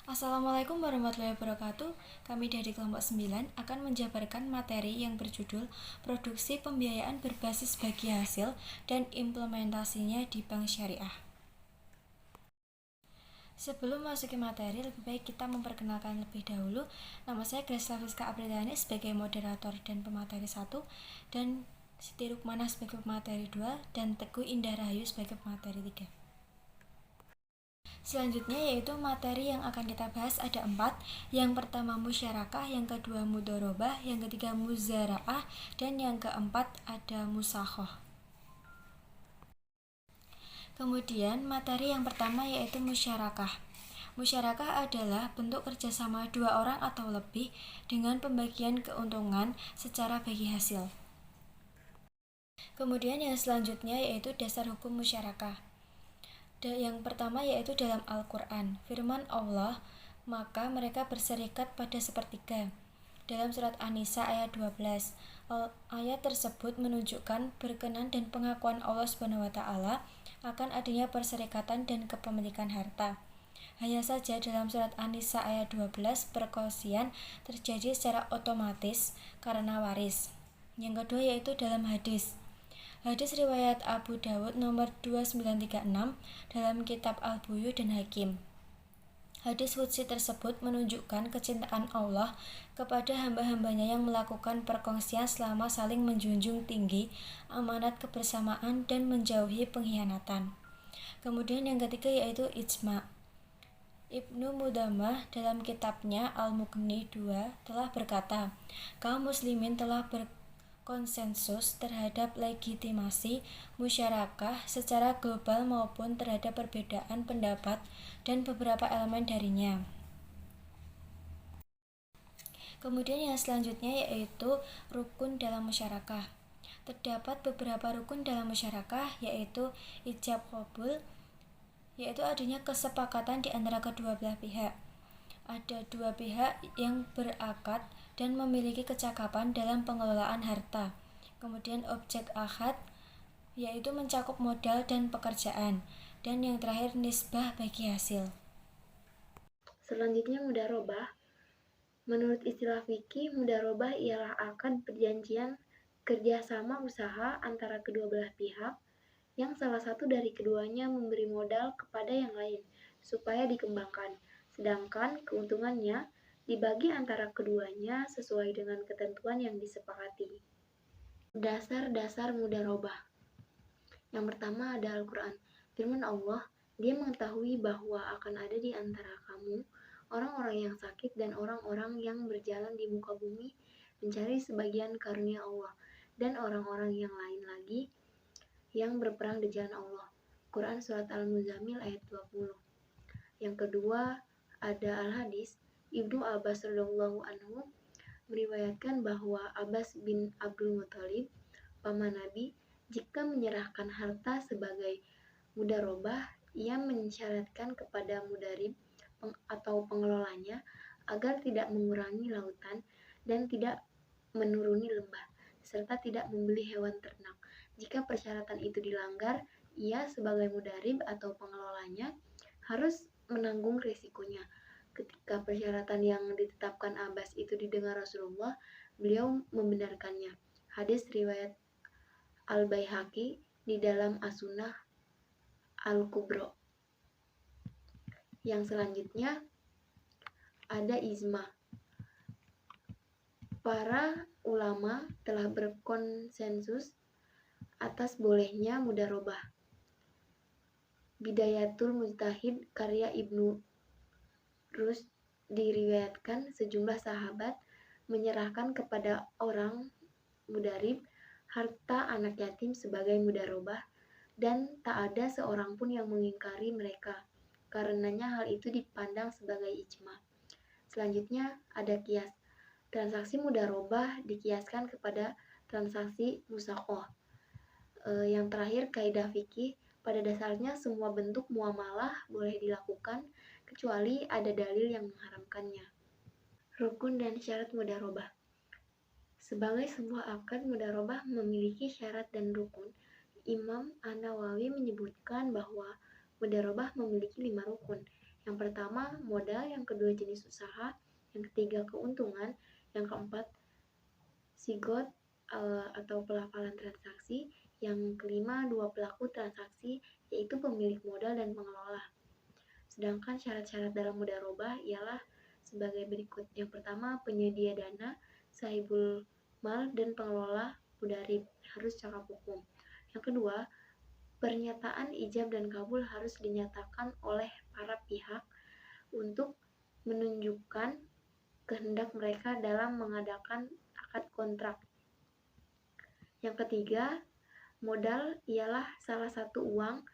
Assalamualaikum warahmatullahi wabarakatuh. Kami dari kelompok 9 akan menjabarkan materi yang berjudul Produksi Pembiayaan Berbasis Bagi Hasil dan Implementasinya di Bank Syariah. Sebelum memasuki materi, lebih baik kita memperkenalkan lebih dahulu. Nama saya Grace Laviska Apriliani sebagai moderator dan pemateri 1, dan Siti Rukmana sebagai pemateri 2, dan Teguh Indah Rahayu sebagai pemateri 3. Selanjutnya yaitu materi yang akan kita bahas ada 4. Yang pertama musyarakah, yang kedua mudorobah, yang ketiga muzaraah, dan yang keempat ada musakhoh. Kemudian materi yang pertama yaitu musyarakah. Musyarakah adalah bentuk kerjasama dua orang atau lebih dengan pembagian keuntungan secara bagi hasil. Kemudian yang selanjutnya yaitu dasar hukum musyarakah. Yang pertama yaitu dalam Al-Quran, firman Allah, maka mereka berserikat pada sepertiga. Dalam surat An-Nisa ayat 12, ayat tersebut menunjukkan berkenan dan pengakuan Allah SWT akan adanya perserikatan dan kepemilikan harta. Hanya saja dalam surat An-Nisa ayat 12, perkosian terjadi secara otomatis karena waris. Yang kedua yaitu dalam hadis. Hadis riwayat Abu Dawud nomor 2936 dalam kitab Al-Buyu dan Hakim. Hadis qudsi tersebut menunjukkan kecintaan Allah kepada hamba-hambanya yang melakukan perkongsian selama saling menjunjung tinggi amanat kebersamaan dan menjauhi pengkhianatan. Kemudian yang ketiga yaitu ijma. Ibnu Mudamah dalam kitabnya Al-Mughni 2 telah berkata, kaum muslimin telah konsensus terhadap legitimasi musyarakah secara global maupun terhadap perbedaan pendapat dan beberapa elemen darinya. Kemudian yang selanjutnya yaitu rukun dalam musyarakah. Terdapat beberapa rukun dalam musyarakah yaitu ijab qabul, yaitu adanya kesepakatan di antara kedua belah pihak. Ada dua pihak yang berakad dan memiliki kecakapan dalam pengelolaan harta. Kemudian objek akad, yaitu mencakup modal dan pekerjaan. Dan yang terakhir nisbah bagi hasil. Selanjutnya mudarobah. Menurut istilah fikih, mudarobah ialah akad perjanjian kerjasama usaha antara kedua belah pihak yang salah satu dari keduanya memberi modal kepada yang lain supaya dikembangkan, sedangkan keuntungannya dibagi antara keduanya sesuai dengan ketentuan yang disepakati. Dasar-dasar mudarobah. Yang pertama ada Al-Quran. Firman Allah, Dia mengetahui bahwa akan ada di antara kamu orang-orang yang sakit dan orang-orang yang berjalan di muka bumi mencari sebagian karunia Allah, dan orang-orang yang lain lagi yang berperang di jalan Allah. Quran Surat Al-Muzammil ayat 20. Yang kedua ada Al-Hadis. Ibnu Abbas radhiyallahu anhu meriwayatkan bahwa Abbas bin Abdul Muthalib, paman Nabi, jika menyerahkan harta sebagai mudarobah, ia mensyaratkan kepada mudarib atau pengelolanya agar tidak mengurangi lautan dan tidak menuruni lembah, serta tidak membeli hewan ternak. Jika persyaratan itu dilanggar, ia sebagai mudarib atau pengelolanya harus menanggung risikonya. Ketika persyaratan yang ditetapkan Abbas itu didengar Rasulullah, beliau membenarkannya. Hadis riwayat Al-Baihaqi di dalam As-Sunnah Al-Kubro. Yang selanjutnya ada ijma. Para ulama telah berkonsensus atas bolehnya mudarobah. Bidayatul Mujtahid karya Ibnu Rusd diriwayatkan sejumlah sahabat menyerahkan kepada orang mudarib harta anak yatim sebagai mudarobah, dan tak ada seorang pun yang mengingkari mereka. Karenanya hal itu dipandang sebagai ijma. Selanjutnya ada kias. Transaksi mudarobah dikiaskan kepada transaksi musaqoh. Yang terakhir kaidah fikih, pada dasarnya semua bentuk muamalah boleh dilakukan kecuali ada dalil yang mengharamkannya. Rukun dan syarat mudarobah. Sebagai sebuah akad, mudarobah memiliki syarat dan rukun. Imam An-Nawawi menyebutkan bahwa mudarobah memiliki 5 rukun. Yang pertama modal, yang kedua jenis usaha, yang ketiga keuntungan, yang keempat sigot atau pelafalan transaksi, yang kelima dua pelaku transaksi yaitu pemilik modal dan pengelola. Sedangkan syarat-syarat dalam mudharabah ialah sebagai berikut. Yang pertama, penyedia dana, sahibul mal, dan pengelola mudharib harus cakap hukum. Yang kedua, pernyataan ijab dan kabul harus dinyatakan oleh para pihak untuk menunjukkan kehendak mereka dalam mengadakan akad kontrak. Yang ketiga, modal ialah salah satu uang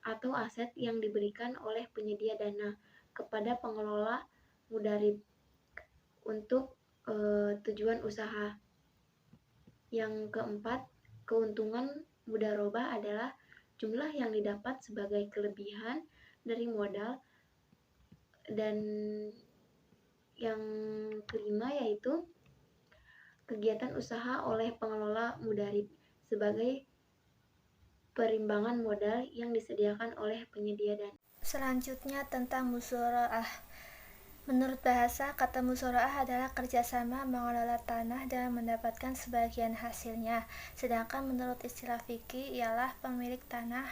atau aset yang diberikan oleh penyedia dana kepada pengelola mudharib untuk tujuan usaha. Yang keempat, keuntungan mudharabah adalah jumlah yang didapat sebagai kelebihan dari modal. Dan yang kelima yaitu kegiatan usaha oleh pengelola mudharib sebagai perimbangan modal yang disediakan oleh penyedia dana. Selanjutnya tentang musyawarah. Menurut bahasa, kata musyawarah adalah kerjasama mengelola tanah dan mendapatkan sebagian hasilnya. Sedangkan menurut istilah fikih ialah pemilik tanah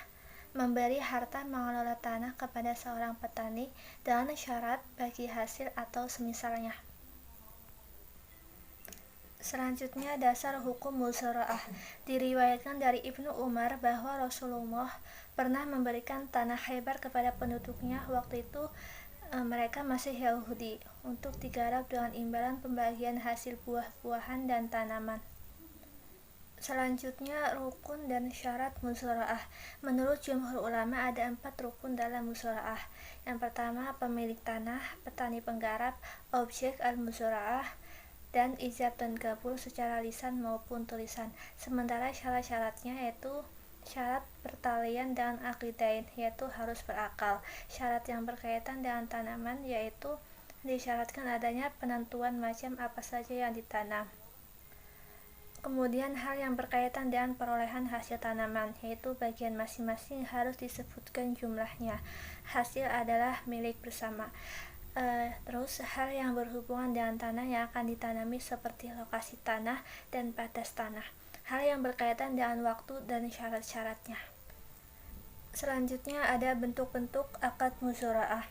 memberi harta mengelola tanah kepada seorang petani dengan syarat bagi hasil atau semisalnya. Selanjutnya dasar hukum musyawarah. Diriwayatkan dari Ibnu Umar bahwa Rasulullah pernah memberikan tanah Khaybar kepada penduduknya waktu itu mereka masih Yahudi untuk digarap dengan imbalan pembagian hasil buah-buahan dan tanaman. Selanjutnya rukun dan syarat musyawarah. Menurut jumhur ulama ada 4 rukun dalam musyawarah. Yang pertama pemilik tanah, petani penggarap, objek al-musyawarah, dan ijab dan kabul secara lisan maupun tulisan. Sementara syarat-syaratnya yaitu syarat pertalian dengan akidain yaitu harus berakal. Syarat yang berkaitan dengan tanaman yaitu disyaratkan adanya penentuan macam apa saja yang ditanam. Kemudian hal yang berkaitan dengan perolehan hasil tanaman yaitu bagian masing-masing harus disebutkan jumlahnya. Hasil adalah milik bersama. Terus hal yang berhubungan dengan tanah yang akan ditanami seperti lokasi tanah dan batas tanah. Hal yang berkaitan dengan waktu dan syarat-syaratnya. Selanjutnya ada bentuk-bentuk akad musyawarah.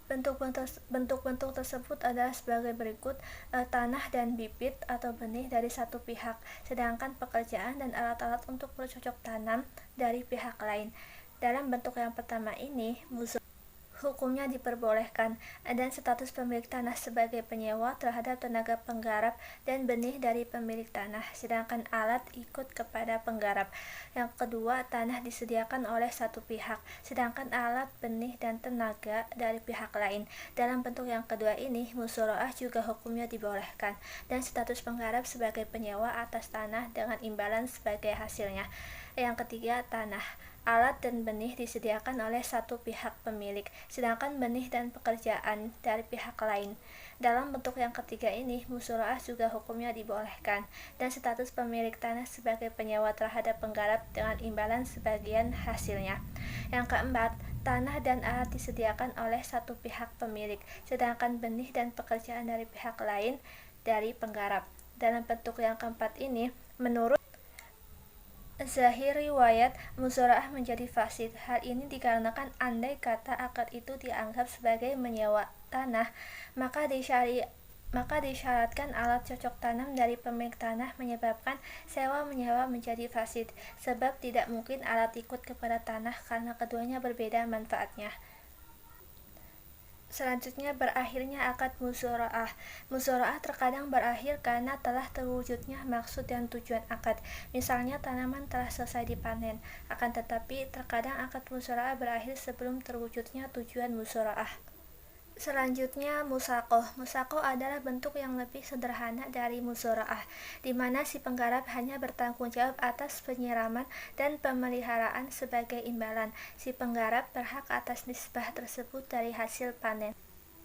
Bentuk-bentuk tersebut adalah sebagai berikut: tanah dan bibit atau benih dari satu pihak, sedangkan pekerjaan dan alat-alat untuk bercocok tanam dari pihak lain. Dalam bentuk yang pertama ini, hukumnya diperbolehkan dan status pemilik tanah sebagai penyewa terhadap tenaga penggarap dan benih dari pemilik tanah, sedangkan alat ikut kepada penggarap. Yang kedua, tanah disediakan oleh satu pihak, sedangkan alat, benih, dan tenaga dari pihak lain. Dalam bentuk yang kedua ini, musyawarah juga hukumnya dibolehkan dan status penggarap sebagai penyewa atas tanah dengan imbalan sebagai hasilnya. Yang ketiga, tanah, alat dan benih disediakan oleh satu pihak pemilik, sedangkan benih dan pekerjaan dari pihak lain. Dalam bentuk yang ketiga ini, musyawarah juga hukumnya dibolehkan dan status pemilik tanah sebagai penyewa terhadap penggarap dengan imbalan sebagian hasilnya. Yang keempat, tanah dan alat disediakan oleh satu pihak pemilik, sedangkan benih dan pekerjaan dari pihak lain dari penggarap. Dalam bentuk yang keempat ini, menurut zahir riwayat, musyawarah menjadi fasid. Hal ini dikarenakan andai kata akad itu dianggap sebagai menyewa tanah, maka disyaratkan alat cocok tanam dari pemilik tanah menyebabkan sewa-menyewa menjadi fasid, sebab tidak mungkin alat ikut kepada tanah karena keduanya berbeda manfaatnya. Selanjutnya berakhirnya akad musyawarah. Musyawarah terkadang berakhir karena telah terwujudnya maksud dan tujuan akad. Misalnya tanaman telah selesai dipanen. Akan tetapi terkadang akad musyawarah berakhir sebelum terwujudnya tujuan musyawarah. Selanjutnya musaqoh. Musaqoh adalah bentuk yang lebih sederhana dari musyawarah, di mana si penggarap hanya bertanggung jawab atas penyiraman dan pemeliharaan sebagai imbalan. Si penggarap berhak atas nisbah tersebut dari hasil panen.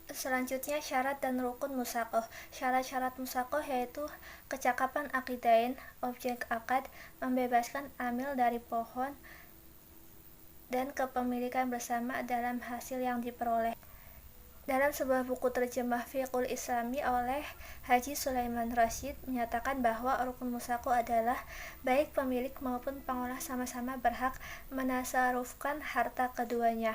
Selanjutnya syarat dan rukun musaqoh. Syarat-syarat musaqoh yaitu kecakapan akidain, objek akad, membebaskan amil dari pohon, dan kepemilikan bersama dalam hasil yang diperoleh. Dalam sebuah buku terjemah Fiqhul Islami oleh Haji Sulaiman Rasyid menyatakan bahwa rukun musako adalah baik pemilik maupun pengolah sama-sama berhak menasarufkan harta keduanya.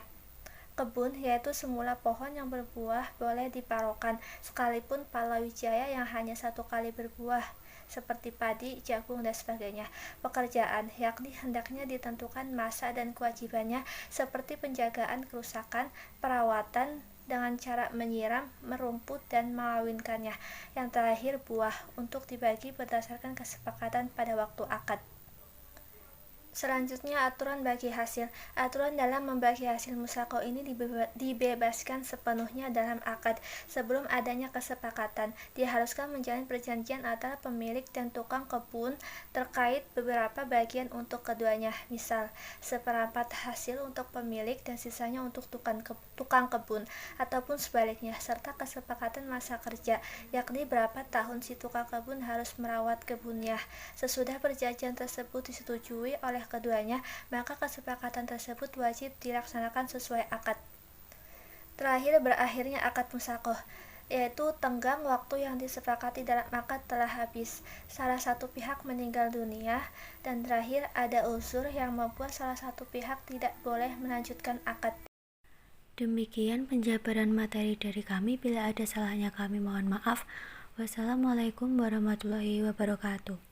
Kebun, yaitu semula pohon yang berbuah, boleh diparokan, sekalipun palawijaya yang hanya satu kali berbuah, seperti padi, jagung, dan sebagainya. Pekerjaan, yakni hendaknya ditentukan masa dan kewajibannya, seperti penjagaan kerusakan, perawatan dengan cara menyiram, merumput, dan mengawinkannya. Yang terakhir, buah, untuk dibagi berdasarkan kesepakatan pada waktu akad. Selanjutnya, aturan bagi hasil. Aturan dalam membagi hasil musako ini dibebaskan sepenuhnya dalam akad. Sebelum adanya kesepakatan, diharuskan menjalin perjanjian antara pemilik dan tukang kebun terkait beberapa bagian untuk keduanya. Misal, seperempat hasil untuk pemilik dan sisanya untuk tukang kebun, ataupun sebaliknya, serta kesepakatan masa kerja, yakni berapa tahun si tukang kebun harus merawat kebunnya. Sesudah perjanjian tersebut disetujui oleh keduanya, maka kesepakatan tersebut wajib dilaksanakan sesuai akad. Terakhir, berakhirnya akad musakoh, yaitu tenggang waktu yang disepakati dalam akad telah habis, salah satu pihak meninggal dunia, dan terakhir ada uzur yang membuat salah satu pihak tidak boleh melanjutkan akad. Demikian penjabaran materi dari kami. Bila ada salahnya kami mohon maaf. Wassalamualaikum warahmatullahi wabarakatuh.